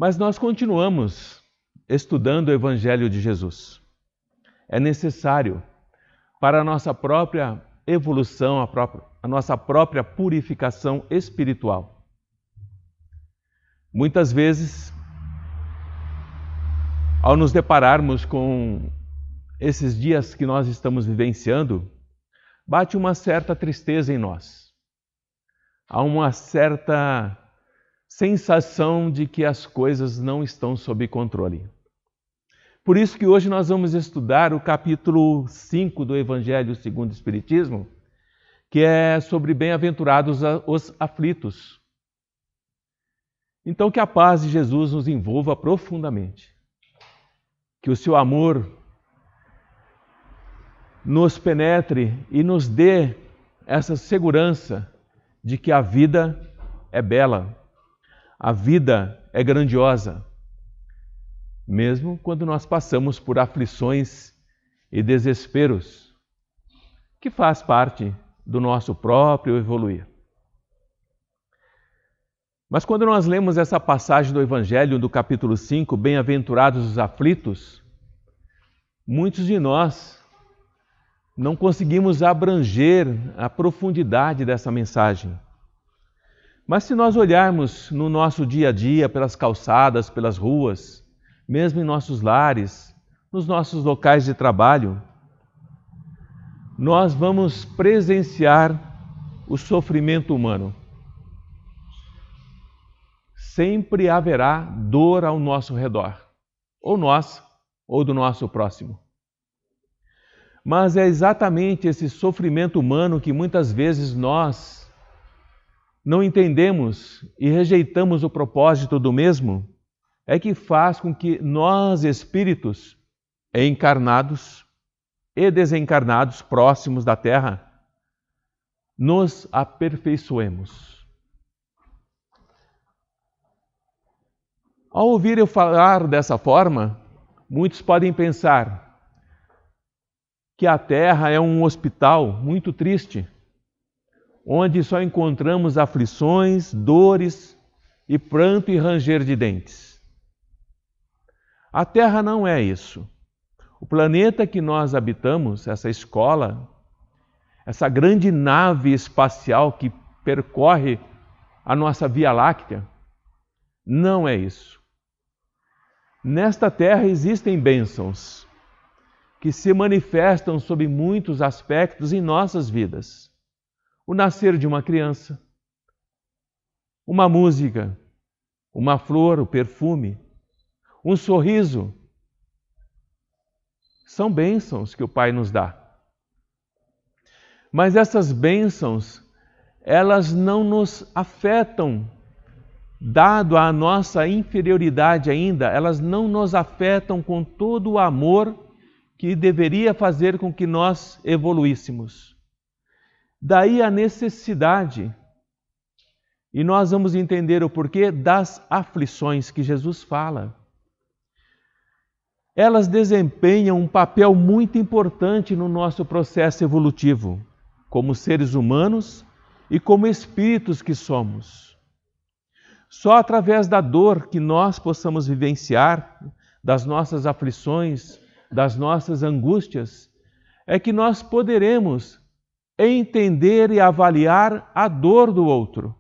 Mas nós continuamos estudando o Evangelho de Jesus. É necessário para a nossa própria evolução, a nossa própria purificação espiritual. Muitas vezes, ao nos depararmos com esses dias que nós estamos vivenciando, bate uma certa tristeza em nós. Há uma certa sensação de que as coisas não estão sob controle. Por isso que hoje nós vamos estudar o capítulo 5 do Evangelho segundo o Espiritismo, que é sobre bem-aventurados os aflitos. Então que a paz de Jesus nos envolva profundamente. Que o seu amor nos penetre e nos dê essa segurança de que a vida é bela, a vida é grandiosa, mesmo quando nós passamos por aflições e desesperos, que faz parte do nosso próprio evoluir. Mas quando nós lemos essa passagem do Evangelho do capítulo 5, bem-aventurados os aflitos, muitos de nós não conseguimos abranger a profundidade dessa mensagem. Mas se nós olharmos no nosso dia a dia, pelas calçadas, pelas ruas, mesmo em nossos lares, nos nossos locais de trabalho, nós vamos presenciar o sofrimento humano. Sempre haverá dor ao nosso redor, ou nós, ou do nosso próximo. Mas é exatamente esse sofrimento humano que muitas vezes nós não entendemos e rejeitamos o propósito do mesmo, é que faz com que nós, espíritos encarnados e desencarnados próximos da Terra, nos aperfeiçoemos. Ao ouvir eu falar dessa forma, muitos podem pensar que a Terra é um hospital muito triste, onde só encontramos aflições, dores e pranto e ranger de dentes. A Terra não é isso. O planeta que nós habitamos, essa escola, essa grande nave espacial que percorre a nossa Via Láctea, não é isso. Nesta Terra existem bênçãos que se manifestam sob muitos aspectos em nossas vidas. O nascer de uma criança, uma música, uma flor, o perfume, um sorriso. São bênçãos que o Pai nos dá. Mas essas bênçãos, elas não nos afetam, dado a nossa inferioridade ainda, elas não nos afetam com todo o amor que deveria fazer com que nós evoluíssemos. Daí a necessidade, e nós vamos entender o porquê das aflições que Jesus fala. Elas desempenham um papel muito importante no nosso processo evolutivo, como seres humanos e como espíritos que somos. Só através da dor que nós possamos vivenciar, das nossas aflições, das nossas angústias, é que nós poderemos entender e avaliar a dor do outro.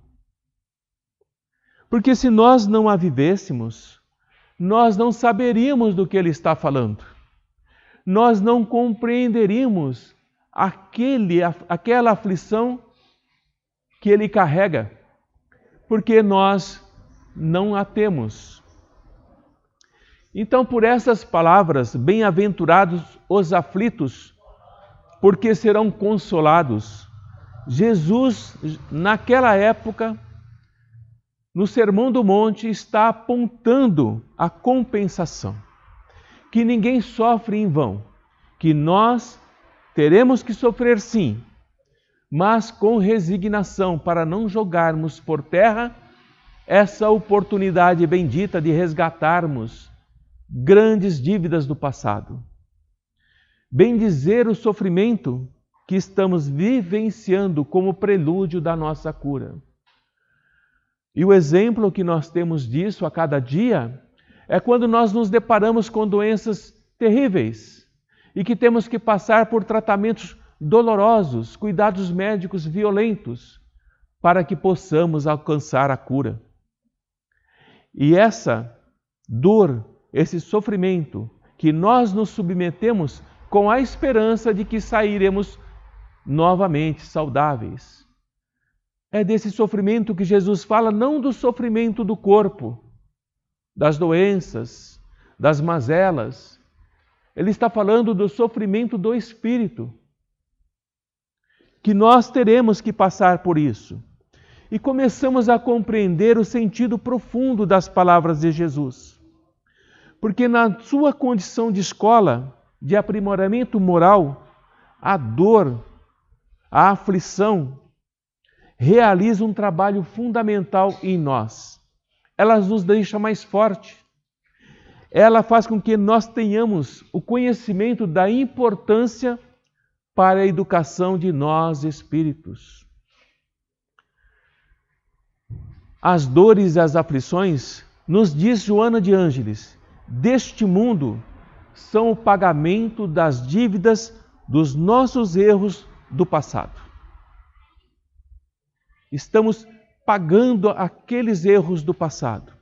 Porque se nós não a vivêssemos, nós não saberíamos do que ele está falando. Nós não compreenderíamos aquela aflição que ele carrega, porque nós não a temos. Então, por essas palavras, bem-aventurados os aflitos, porque serão consolados. Jesus, naquela época, no Sermão do Monte, está apontando a compensação. Que ninguém sofre em vão, que nós teremos que sofrer sim, mas com resignação, para não jogarmos por terra essa oportunidade bendita de resgatarmos grandes dívidas do passado. Bendizer o sofrimento que estamos vivenciando como prelúdio da nossa cura. E o exemplo que nós temos disso a cada dia é quando nós nos deparamos com doenças terríveis e que temos que passar por tratamentos dolorosos, cuidados médicos violentos, para que possamos alcançar a cura. E essa dor, esse sofrimento que nós nos submetemos com a esperança de que sairemos novamente saudáveis. É desse sofrimento que Jesus fala, não do sofrimento do corpo, das doenças, das mazelas. Ele está falando do sofrimento do espírito, que nós teremos que passar por isso. E começamos a compreender o sentido profundo das palavras de Jesus. Porque na sua condição de escola, de aprimoramento moral, a dor, a aflição, realiza um trabalho fundamental em nós. Ela nos deixa mais forte. Ela faz com que nós tenhamos o conhecimento da importância para a educação de nós espíritos. As dores e as aflições, nos diz Joana de Ângeles, deste mundo são o pagamento das dívidas dos nossos erros do passado. Estamos pagando aqueles erros do passado,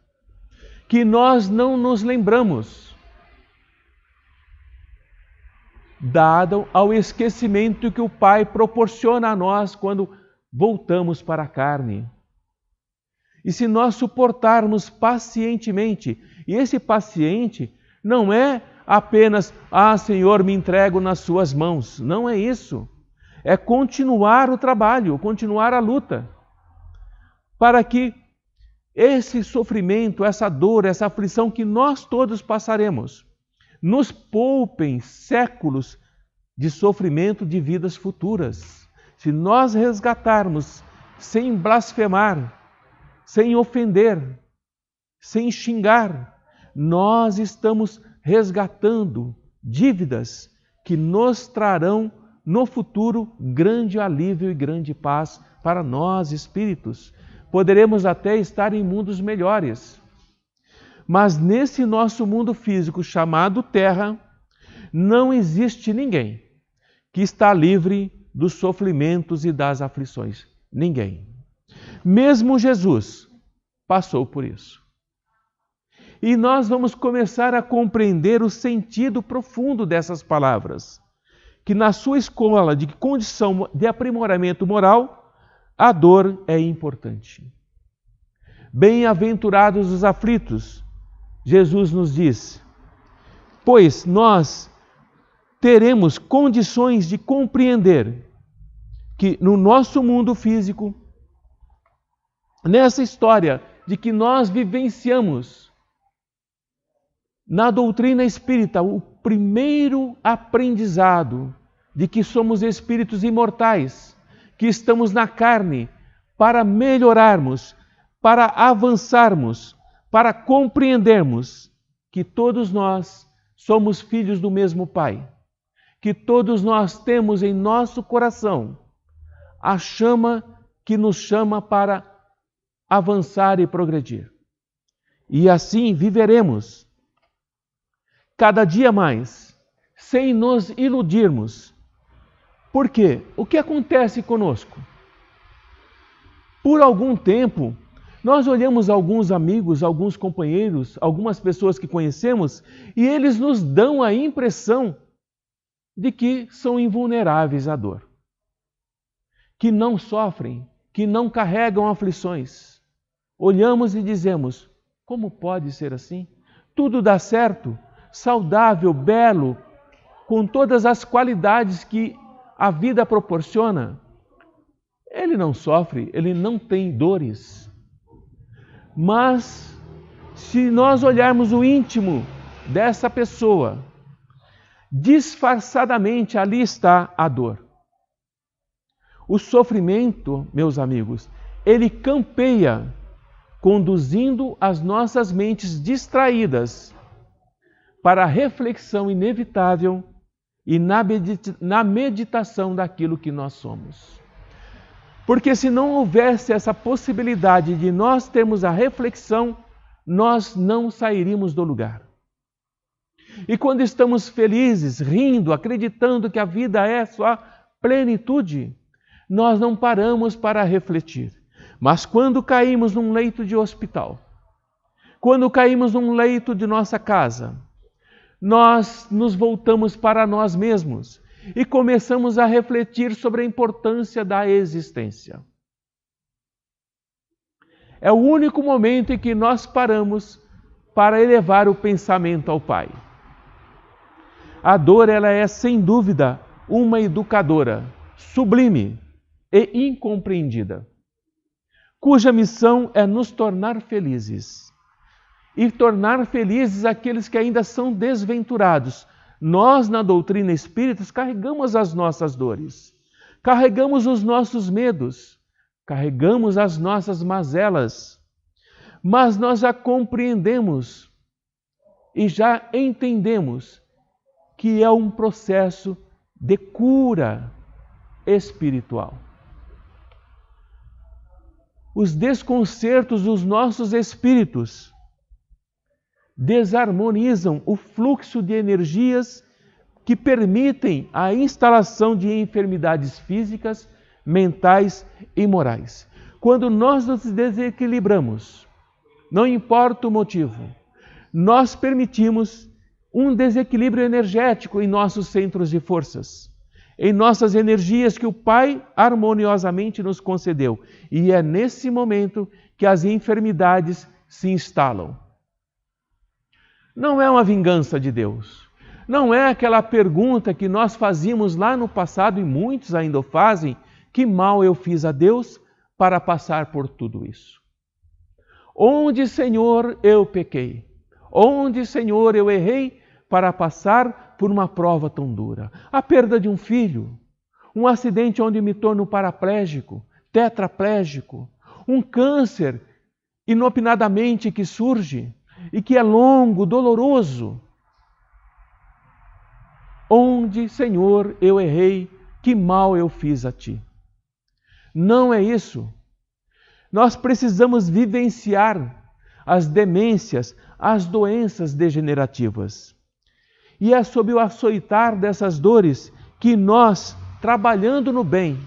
que nós não nos lembramos, dado ao esquecimento que o Pai proporciona a nós quando voltamos para a carne. E se nós suportarmos pacientemente, e esse paciente não é apenas, Senhor, me entrego nas suas mãos. Não é isso. É continuar o trabalho, continuar a luta, para que esse sofrimento, essa dor, essa aflição que nós todos passaremos, nos poupem séculos de sofrimento de vidas futuras. Se nós resgatarmos sem blasfemar, sem ofender, sem xingar, nós estamos resgatando dívidas que nos trarão no futuro grande alívio e grande paz para nós espíritos. Poderemos até estar em mundos melhores. Mas nesse nosso mundo físico chamado Terra, não existe ninguém que está livre dos sofrimentos e das aflições. Ninguém. Mesmo Jesus passou por isso. E nós vamos começar a compreender o sentido profundo dessas palavras, que na sua escola de condição de aprimoramento moral, a dor é importante. Bem-aventurados os aflitos, Jesus nos diz, pois nós teremos condições de compreender que no nosso mundo físico, nessa história de que nós vivenciamos na doutrina espírita, o primeiro aprendizado de que somos espíritos imortais, que estamos na carne para melhorarmos, para avançarmos, para compreendermos que todos nós somos filhos do mesmo Pai, que todos nós temos em nosso coração a chama que nos chama para avançar e progredir. E assim viveremos cada dia mais, sem nos iludirmos. Por quê? O que acontece conosco? Por algum tempo, nós olhamos alguns amigos, alguns companheiros, algumas pessoas que conhecemos, e eles nos dão a impressão de que são invulneráveis à dor, que não sofrem, que não carregam aflições. Olhamos e dizemos, como pode ser assim? Tudo dá certo, saudável, belo, com todas as qualidades que a vida proporciona. Ele não sofre, ele não tem dores. Mas, se nós olharmos o íntimo dessa pessoa, disfarçadamente ali está a dor. O sofrimento, meus amigos, ele campeia, conduzindo as nossas mentes distraídas para a reflexão inevitável e na meditação daquilo que nós somos. Porque se não houvesse essa possibilidade de nós termos a reflexão, nós não sairíamos do lugar. E quando estamos felizes, rindo, acreditando que a vida é só plenitude, nós não paramos para refletir. Mas quando caímos num leito de hospital, quando caímos num leito de nossa casa, nós nos voltamos para nós mesmos e começamos a refletir sobre a importância da existência. É o único momento em que nós paramos para elevar o pensamento ao Pai. A dor, ela é sem dúvida uma educadora, sublime e incompreendida, cuja missão é nos tornar felizes. E tornar felizes aqueles que ainda são desventurados. Nós, na doutrina espírita, carregamos as nossas dores, carregamos os nossos medos, carregamos as nossas mazelas, mas nós já compreendemos e já entendemos que é um processo de cura espiritual. Os desconcertos dos nossos espíritos desarmonizam o fluxo de energias que permitem a instalação de enfermidades físicas, mentais e morais. Quando nós nos desequilibramos, não importa o motivo, nós permitimos um desequilíbrio energético em nossos centros de forças, em nossas energias que o Pai harmoniosamente nos concedeu. E é nesse momento que as enfermidades se instalam. Não é uma vingança de Deus. Não é aquela pergunta que nós fazíamos lá no passado, e muitos ainda o fazem: que mal eu fiz a Deus para passar por tudo isso? Onde, Senhor, eu pequei? Onde, Senhor, eu errei para passar por uma prova tão dura? A perda de um filho, um acidente onde me torno paraplégico, tetraplégico, um câncer inopinadamente que surge e que é longo, doloroso. Onde, Senhor, eu errei, que mal eu fiz a Ti? Não é isso. Nós precisamos vivenciar as demências, as doenças degenerativas. E é sob o açoitar dessas dores que nós, trabalhando no bem,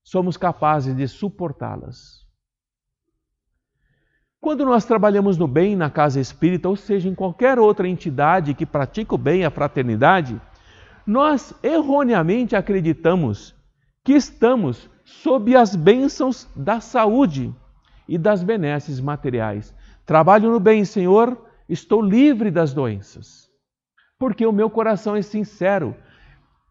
somos capazes de suportá-las. Quando nós trabalhamos no bem na casa espírita, ou seja, em qualquer outra entidade que pratica o bem, a fraternidade, nós erroneamente acreditamos que estamos sob as bênçãos da saúde e das benesses materiais. Trabalho no bem, Senhor, estou livre das doenças, porque o meu coração é sincero,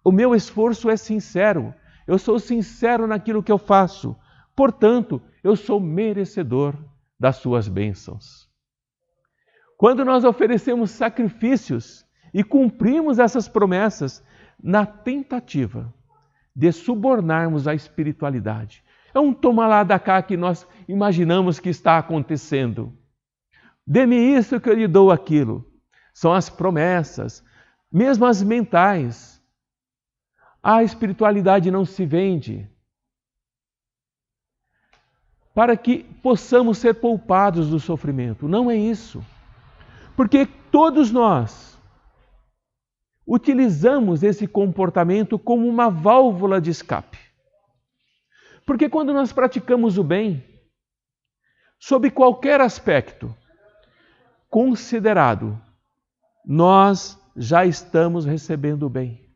o meu esforço é sincero, eu sou sincero naquilo que eu faço, portanto, eu sou merecedor das suas bênçãos. Quando nós oferecemos sacrifícios e cumprimos essas promessas na tentativa de subornarmos a espiritualidade, é um toma lá da cá que nós imaginamos que está acontecendo. Dê-me isso que eu lhe dou aquilo. São as promessas, mesmo as mentais. A espiritualidade não se vende. Para que possamos ser poupados do sofrimento. Não é isso. Porque todos nós utilizamos esse comportamento como uma válvula de escape. Porque quando nós praticamos o bem, sob qualquer aspecto considerado, nós já estamos recebendo o bem.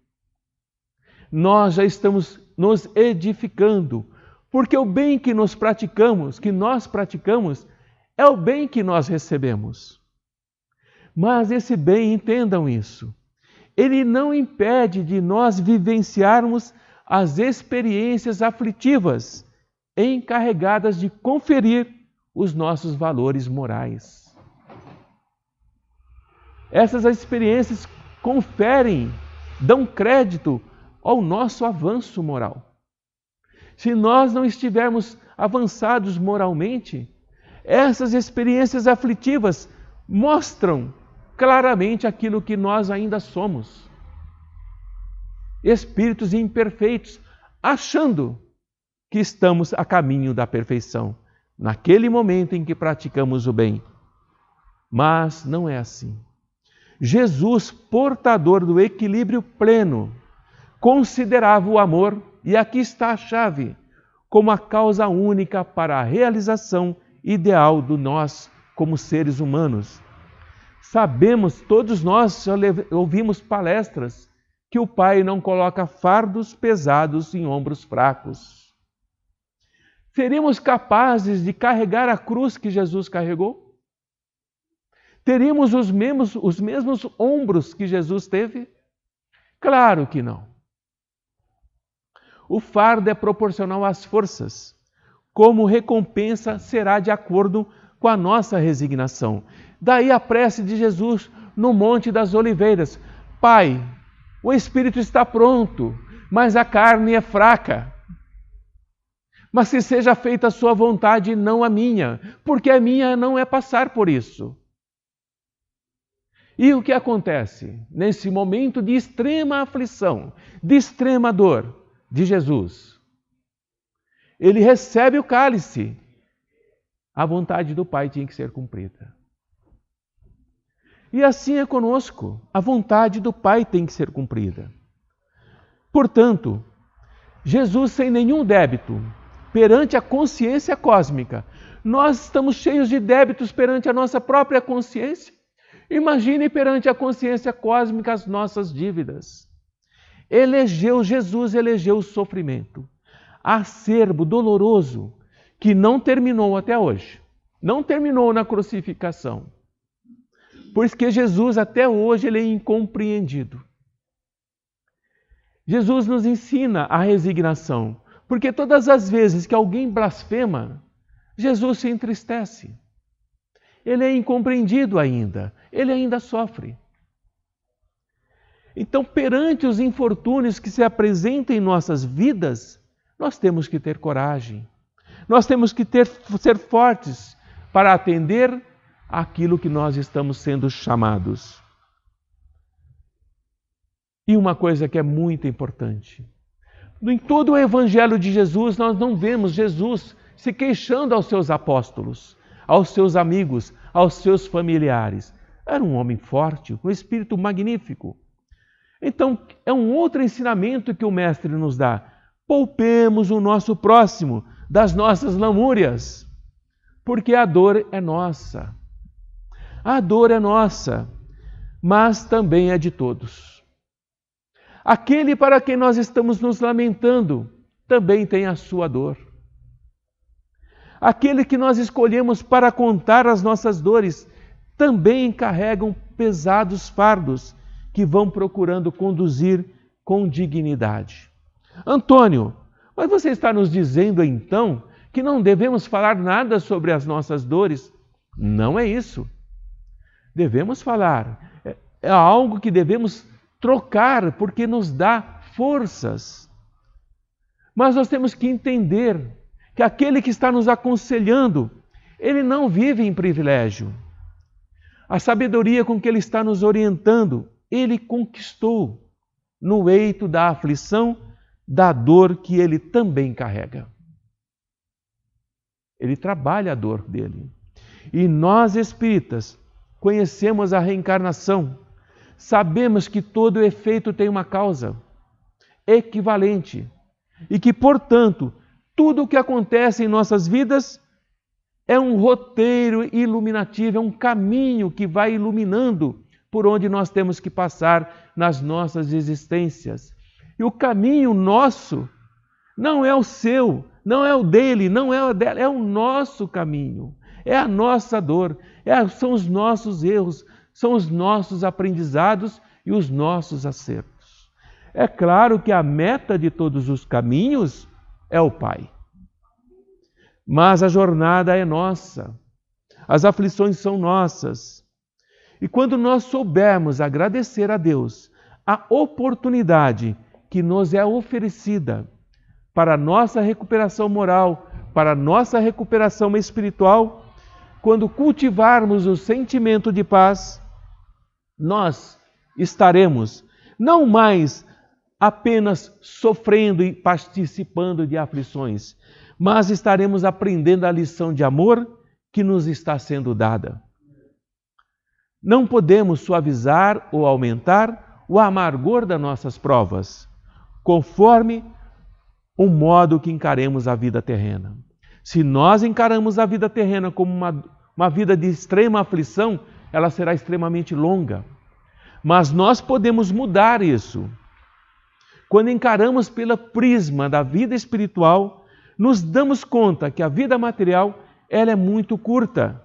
Nós já estamos nos edificando. Porque o bem que nós praticamos, é o bem que nós recebemos. Mas esse bem, entendam isso, ele não impede de nós vivenciarmos as experiências aflitivas encarregadas de conferir os nossos valores morais. Essas experiências conferem, dão crédito ao nosso avanço moral. Se nós não estivermos avançados moralmente, essas experiências aflitivas mostram claramente aquilo que nós ainda somos. Espíritos imperfeitos, achando que estamos a caminho da perfeição, naquele momento em que praticamos o bem. Mas não é assim. Jesus, portador do equilíbrio pleno, considerava o amor, e aqui está a chave, como a causa única para a realização ideal do nós como seres humanos. Sabemos, todos nós já ouvimos palestras, que o Pai não coloca fardos pesados em ombros fracos. Seríamos capazes de carregar a cruz que Jesus carregou? Teríamos os mesmos ombros que Jesus teve? Claro que não. O fardo é proporcional às forças. Como recompensa, será de acordo com a nossa resignação. Daí a prece de Jesus no Monte das Oliveiras. Pai, o espírito está pronto, mas a carne é fraca. Mas que seja feita a sua vontade e não a minha, porque a minha não é passar por isso. E o que acontece nesse momento de extrema aflição, de extrema dor de Jesus? Ele recebe o cálice. A vontade do Pai tinha que ser cumprida. E assim é conosco. A vontade do Pai tem que ser cumprida. Portanto, Jesus, sem nenhum débito, perante a consciência cósmica, nós estamos cheios de débitos perante a nossa própria consciência. Imagine perante a consciência cósmica as nossas dívidas. Jesus elegeu o sofrimento, acerbo, doloroso, que não terminou até hoje. Não terminou na crucificação. Porque Jesus até hoje ele é incompreendido. Jesus nos ensina a resignação, porque todas as vezes que alguém blasfema, Jesus se entristece. Ele é incompreendido ainda, ele ainda sofre. Então, perante os infortúnios que se apresentam em nossas vidas, nós temos que ter coragem. Nós temos que ser fortes para atender aquilo que nós estamos sendo chamados. E uma coisa que é muito importante. Em todo o Evangelho de Jesus, nós não vemos Jesus se queixando aos seus apóstolos, aos seus amigos, aos seus familiares. Era um homem forte, um espírito magnífico. Então, é um outro ensinamento que o Mestre nos dá. Poupemos o nosso próximo das nossas lamúrias, porque a dor é nossa. A dor é nossa, mas também é de todos. Aquele para quem nós estamos nos lamentando também tem a sua dor. Aquele que nós escolhemos para contar as nossas dores também carregam pesados fardos que vão procurando conduzir com dignidade. Antônio, mas você está nos dizendo então que não devemos falar nada sobre as nossas dores? Não é isso. Devemos falar. É algo que devemos trocar porque nos dá forças. Mas nós temos que entender que aquele que está nos aconselhando, ele não vive em privilégio. A sabedoria com que ele está nos orientando, ele conquistou no eito da aflição, da dor que ele também carrega. Ele trabalha a dor dele. E nós espíritas conhecemos a reencarnação. Sabemos que todo efeito tem uma causa equivalente e que, portanto, tudo o que acontece em nossas vidas é um roteiro iluminativo, é um caminho que vai iluminando por onde nós temos que passar nas nossas existências. E o caminho nosso não é o seu, não é o dele, não é o dela, é o nosso caminho, é a nossa dor, são os nossos erros, são os nossos aprendizados e os nossos acertos. É claro que a meta de todos os caminhos é o Pai. Mas a jornada é nossa, as aflições são nossas. E quando nós soubermos agradecer a Deus a oportunidade que nos é oferecida para a nossa recuperação moral, para a nossa recuperação espiritual, quando cultivarmos o sentimento de paz, nós estaremos não mais apenas sofrendo e participando de aflições, mas estaremos aprendendo a lição de amor que nos está sendo dada. Não podemos suavizar ou aumentar o amargor das nossas provas, conforme o modo que encaremos a vida terrena. Se nós encaramos a vida terrena como uma vida de extrema aflição, ela será extremamente longa. Mas nós podemos mudar isso. Quando encaramos pelo prisma da vida espiritual, nos damos conta que a vida material ela é muito curta.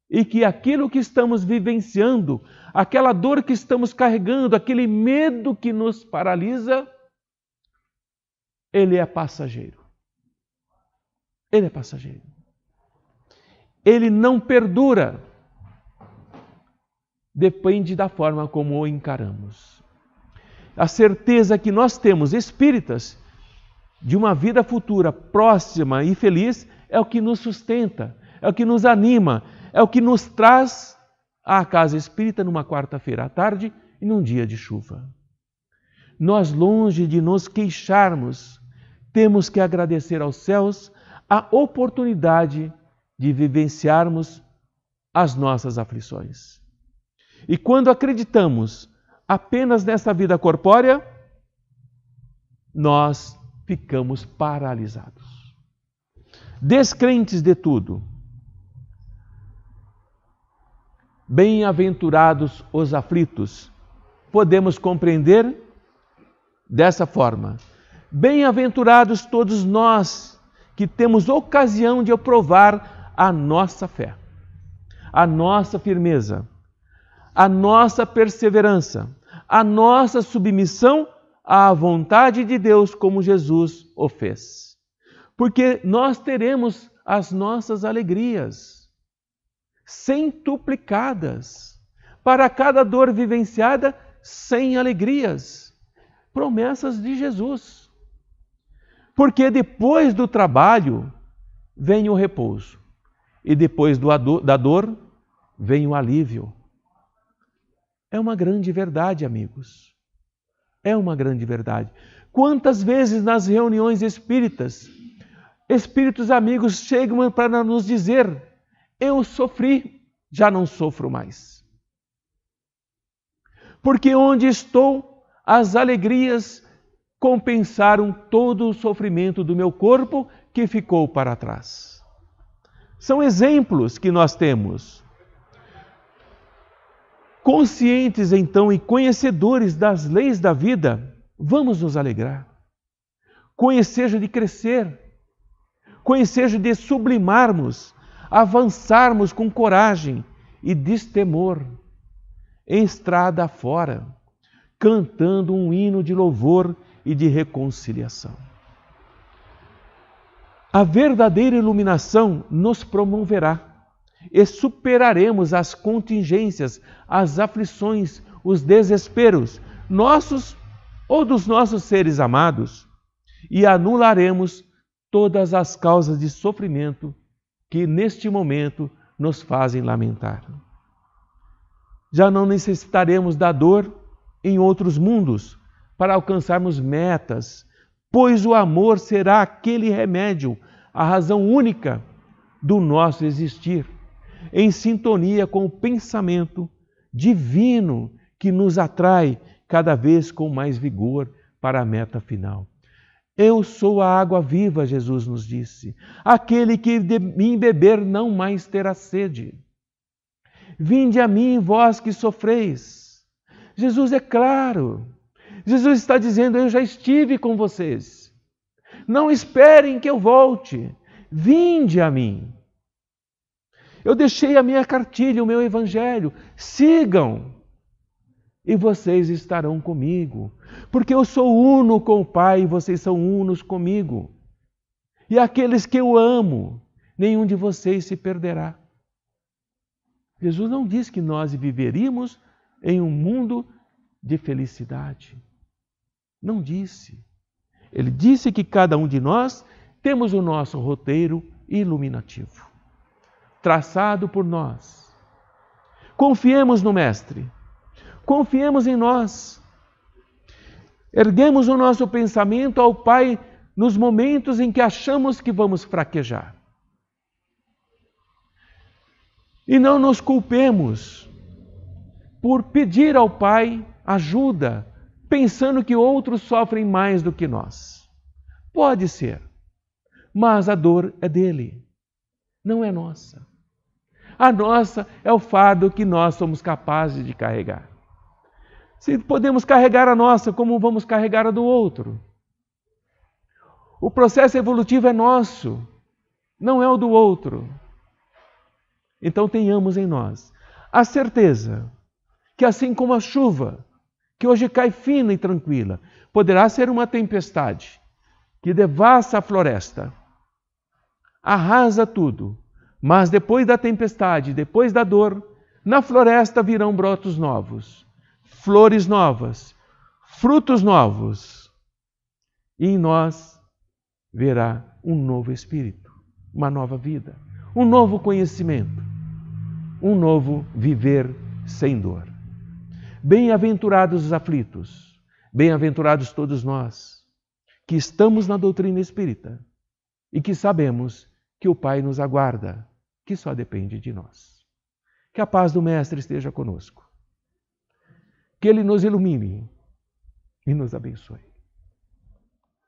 E que aquilo que estamos vivenciando, aquela dor que estamos carregando, aquele medo que nos paralisa, ele é passageiro. Ele é passageiro. Ele não perdura. Depende da forma como o encaramos. A certeza que nós temos, espíritas, de uma vida futura próxima e feliz, é o que nos sustenta, é o que nos anima, é o que nos traz à casa espírita numa quarta-feira à tarde e num dia de chuva. Nós, longe de nos queixarmos, temos que agradecer aos céus a oportunidade de vivenciarmos as nossas aflições. E quando acreditamos apenas nessa vida corpórea, nós ficamos paralisados, descrentes de tudo. Bem-aventurados os aflitos. Podemos compreender dessa forma. Bem-aventurados todos nós que temos ocasião de provar a nossa fé, a nossa firmeza, a nossa perseverança, a nossa submissão à vontade de Deus, como Jesus o fez. Porque nós teremos as nossas alegrias centuplicadas. Para cada dor vivenciada, 100 alegrias. Promessas de Jesus. Porque depois do trabalho vem o repouso. E depois da dor vem o alívio. É uma grande verdade, amigos. É uma grande verdade. Quantas vezes nas reuniões espíritas, espíritos amigos chegam para nos dizer: eu sofri, já não sofro mais. Porque onde estou, as alegrias compensaram todo o sofrimento do meu corpo que ficou para trás. São exemplos que nós temos. Conscientes, então, e conhecedores das leis da vida, vamos nos alegrar. Com o ensejo de crescer, com o ensejo de sublimarmos, avançarmos com coragem e destemor, em estrada afora, cantando um hino de louvor e de reconciliação. A verdadeira iluminação nos promoverá e superaremos as contingências, as aflições, os desesperos, nossos ou dos nossos seres amados, e anularemos todas as causas de sofrimento que neste momento nos fazem lamentar. Já não necessitaremos da dor em outros mundos para alcançarmos metas, pois o amor será aquele remédio, a razão única do nosso existir, em sintonia com o pensamento divino que nos atrai cada vez com mais vigor para a meta final. Eu sou a água viva, Jesus nos disse. Aquele que de mim beber não mais terá sede. Vinde a mim, vós que sofreis. Jesus é claro. Jesus está dizendo: eu já estive com vocês. Não esperem que eu volte. Vinde a mim. Eu deixei a minha cartilha, o meu evangelho. Sigam. E vocês estarão comigo. Porque eu sou uno com o Pai e vocês são unos comigo. E aqueles que eu amo, nenhum de vocês se perderá. Jesus não diz que nós viveríamos em um mundo de felicidade. Não disse. Ele disse que cada um de nós temos o nosso roteiro iluminativo, traçado por nós. Confiemos no Mestre. Confiemos em nós. Erguemos o nosso pensamento ao Pai nos momentos em que achamos que vamos fraquejar. E não nos culpemos por pedir ao Pai ajuda, pensando que outros sofrem mais do que nós. Pode ser, mas a dor é dele, não é nossa. A nossa é o fardo que nós somos capazes de carregar. Se podemos carregar a nossa, como vamos carregar a do outro? O processo evolutivo é nosso, não é o do outro. Então tenhamos em nós a certeza que assim como a chuva, que hoje cai fina e tranquila, poderá ser uma tempestade que devassa a floresta, arrasa tudo, mas depois da tempestade, depois da dor, na floresta virão brotos novos, flores novas, frutos novos, e em nós verá um novo espírito, uma nova vida, um novo conhecimento, um novo viver sem dor. Bem-aventurados os aflitos, bem-aventurados todos nós, que estamos na doutrina espírita e que sabemos que o Pai nos aguarda, que só depende de nós. Que a paz do Mestre esteja conosco. Que Ele nos ilumine e nos abençoe.